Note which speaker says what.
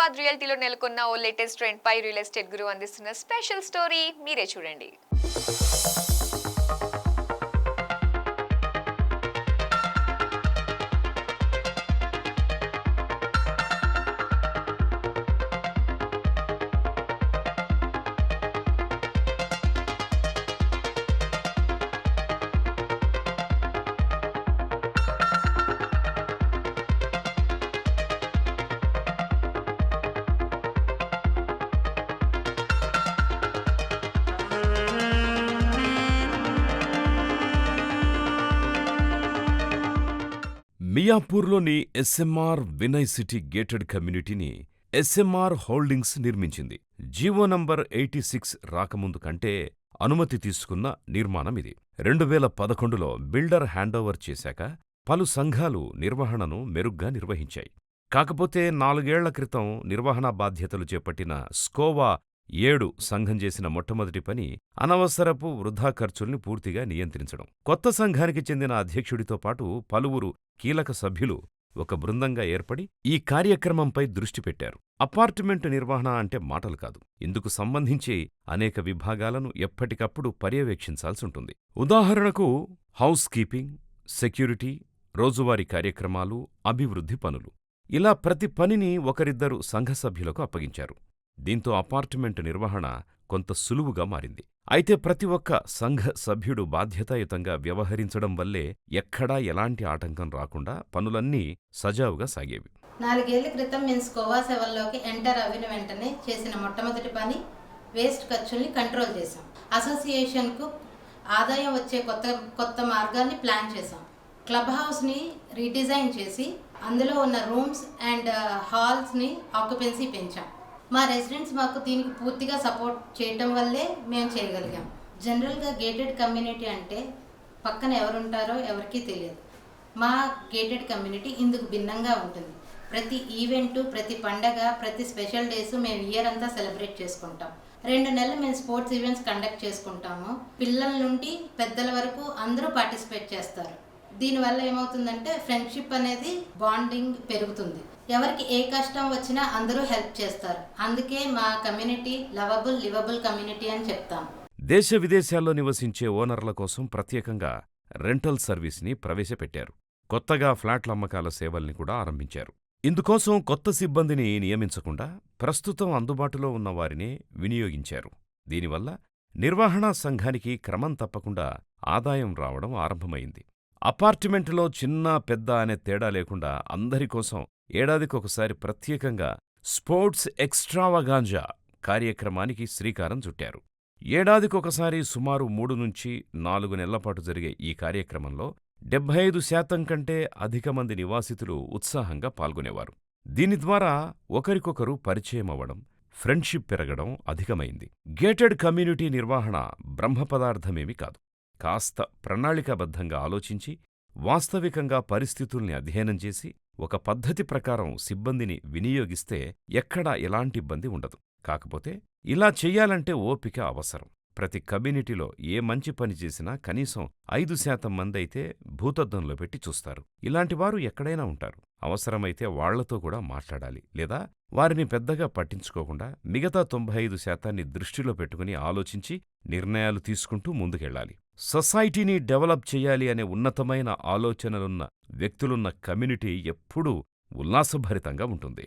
Speaker 1: నిజామాబాద్ రియల్టీలో నెలకొన్న ఓ లేటెస్ట్ ట్రెండ్ పై రియల్ ఎస్టేట్ గురువు అందిస్తున్న స్పెషల్ స్టోరీ మీరే చూడండి.
Speaker 2: మియాపూర్లోని ఎస్ఎంఆర్ వినయ్ సిటీ గేటెడ్ కమ్యూనిటీని ఎస్ఎంఆర్ హోల్డింగ్స్ నిర్మించింది. జీవో నంబర్ 86 రాకముందు కంటే అనుమతి తీసుకున్న నిర్మాణమిది. 2011లో బిల్డర్ హ్యాండోవర్ చేశాక పలు సంఘాలు నిర్వహణను మెరుగ్గా నిర్వహించాయి. కాకపోతే 4 ఏళ్ల క్రితం నిర్వహణా బాధ్యతలు చేపట్టిన స్కోవా 7 సంఘం చేసిన మొట్టమొదటి పని అనవసరపు వృధా ఖర్చుల్ని పూర్తిగా నియంత్రించడం. కొత్త సంఘానికి చెందిన అధ్యక్షుడితో పాటు పలువురు కీలక సభ్యులు ఒక బృందంగా ఏర్పడి ఈ కార్యక్రమంపై దృష్టి పెట్టారు. అపార్ట్మెంటు నిర్వహణ అంటే మాటలు కాదు. ఇందుకు సంబంధించి అనేక విభాగాలను ఎప్పటికప్పుడు పర్యవేక్షించాల్సుంటుంది. ఉదాహరణకు హౌస్ కీపింగ్, సెక్యూరిటీ, రోజువారీ కార్యక్రమాలు, అభివృద్ధి పనులు. ఇలా ప్రతి పనిని ఒకరిద్దరు సంఘ సభ్యులకు అప్పగించారు. దీంతో అపార్ట్మెంటు నిర్వహణ కొంత సులువుగా మారింది. అయితే ప్రతి ఒక్క సంఘ సభ్యుడు బాధ్యతాయుతంగా వ్యవహరించడం వల్లే ఎక్కడా ఎలాంటి ఆటంకం రాకుండా పనులన్నీ సజావుగా సాగేవి.
Speaker 3: 4 ఏళ్ల క్రితం మేము స్కోవా 7లోకి ఎంటర్ అయిన వెంటనే చేసిన మొట్టమొదటి పని వేస్ట్ ఖర్చుల్ని కంట్రోల్ చేశాం. అసోసియేషన్కు ఆదాయం వచ్చే కొత్త మార్గాల్ని ప్లాన్ చేశాం. క్లబ్ హౌస్ని రీడిజైన్ చేసి అందులో ఉన్న రూమ్స్ అండ్ హాల్స్ని ఆక్యుపెన్సీ పెంచాం. మా రెసిడెంట్స్ మాకు దీనికి పూర్తిగా సపోర్ట్ చేయటం వల్లే మేము చేయగలిగాం. జనరల్గా గేటెడ్ కమ్యూనిటీ అంటే పక్కన ఎవరుంటారో ఎవరికీ తెలియదు. మా గేటెడ్ కమ్యూనిటీ ఇందుకు భిన్నంగా ఉంటుంది. ప్రతి ఈవెంటు, ప్రతి పండగ, ప్రతి స్పెషల్ డేస్ మేము ఇయర్ అంతా సెలబ్రేట్ చేసుకుంటాం. 2 నెలలు మేము స్పోర్ట్స్ ఈవెంట్స్ కండక్ట్ చేసుకుంటాము. పిల్లల నుండి పెద్దల వరకు అందరూ పార్టిసిపేట్ చేస్తారు. దీనివల్ల ఏమవుతుందంటే ఫ్రెండ్షిప్ అనేది బాండింగ్ పెరుగుతుంది. ఎవరికి ఏ కష్టం వచ్చినా అందరూ హెల్ప్ చేస్తారు. అందుకే మా కమ్యూనిటీ లవబుల్, లివబుల్ కమ్యూనిటీ అని చెప్తాం.
Speaker 2: దేశ విదేశాల్లో నివసించే ఓనర్ల కోసం ప్రత్యేకంగా రెంటల్ సర్వీస్ని ప్రవేశపెట్టారు. కొత్తగా ఫ్లాట్ల అమ్మకాల సేవల్ని కూడా ఆరంభించారు. ఇందుకోసం కొత్త సిబ్బందిని నియమించకుండా ప్రస్తుతం అందుబాటులో ఉన్న వారినే వినియోగించారు. దీనివల్ల నిర్వహణా సంఘానికి క్రమం తప్పకుండా ఆదాయం రావడం ఆరంభమైంది. అపార్ట్మెంటులో చిన్న పెద్ద అనే తేడా లేకుండా అందరికోసం ఏడాదికొకసారి ప్రత్యేకంగా స్పోర్ట్స్ ఎక్స్ట్రావగాంజా కార్యక్రమానికి శ్రీకారం చుట్టారు. ఏడాదికొకసారి సుమారు 3 నుంచి 4 నెలలపాటు జరిగే ఈ కార్యక్రమంలో 75% కంటే అధిక మంది నివాసితులు ఉత్సాహంగా పాల్గొనేవారు. దీని ద్వారా ఒకరికొకరు పరిచయమవ్వడం, ఫ్రెండ్షిప్ పెరగడం అధికమైంది. గేటెడ్ కమ్యూనిటీ నిర్వహణ బ్రహ్మపదార్థమేమీ కాదు. కాస్త ప్రణాళికాబద్ధంగా ఆలోచించి, వాస్తవికంగా పరిస్థితుల్ని అధ్యయనం చేసి, ఒక పద్ధతి ప్రకారం సిబ్బందిని వినియోగిస్తే ఎక్కడా ఎలాంటి ఇబ్బంది ఉండదు. కాకపోతే ఇలా చెయ్యాలంటే ఓపిక అవసరం. ప్రతి కమ్యూనిటీలో ఏ మంచి పని చేసినా కనీసం 5% మందైతే భూతద్దంలో పెట్టి చూస్తారు. ఇలాంటివారు ఎక్కడైనా ఉంటారు. అవసరమైతే వాళ్లతో కూడా మాట్లాడాలి. లేదా వారిని పెద్దగా పట్టించుకోకుండా మిగతా 95% దృష్టిలో పెట్టుకుని ఆలోచించి నిర్ణయాలు తీసుకుంటూ ముందుకెళ్లాలి. సొసైటీని డెవలప్ చెయ్యాలి అనే ఉన్నతమైన ఆలోచనలున్న వ్యక్తులున్న కమ్యూనిటీ ఎప్పుడూ ఉల్లాసభరితంగా ఉంటుంది.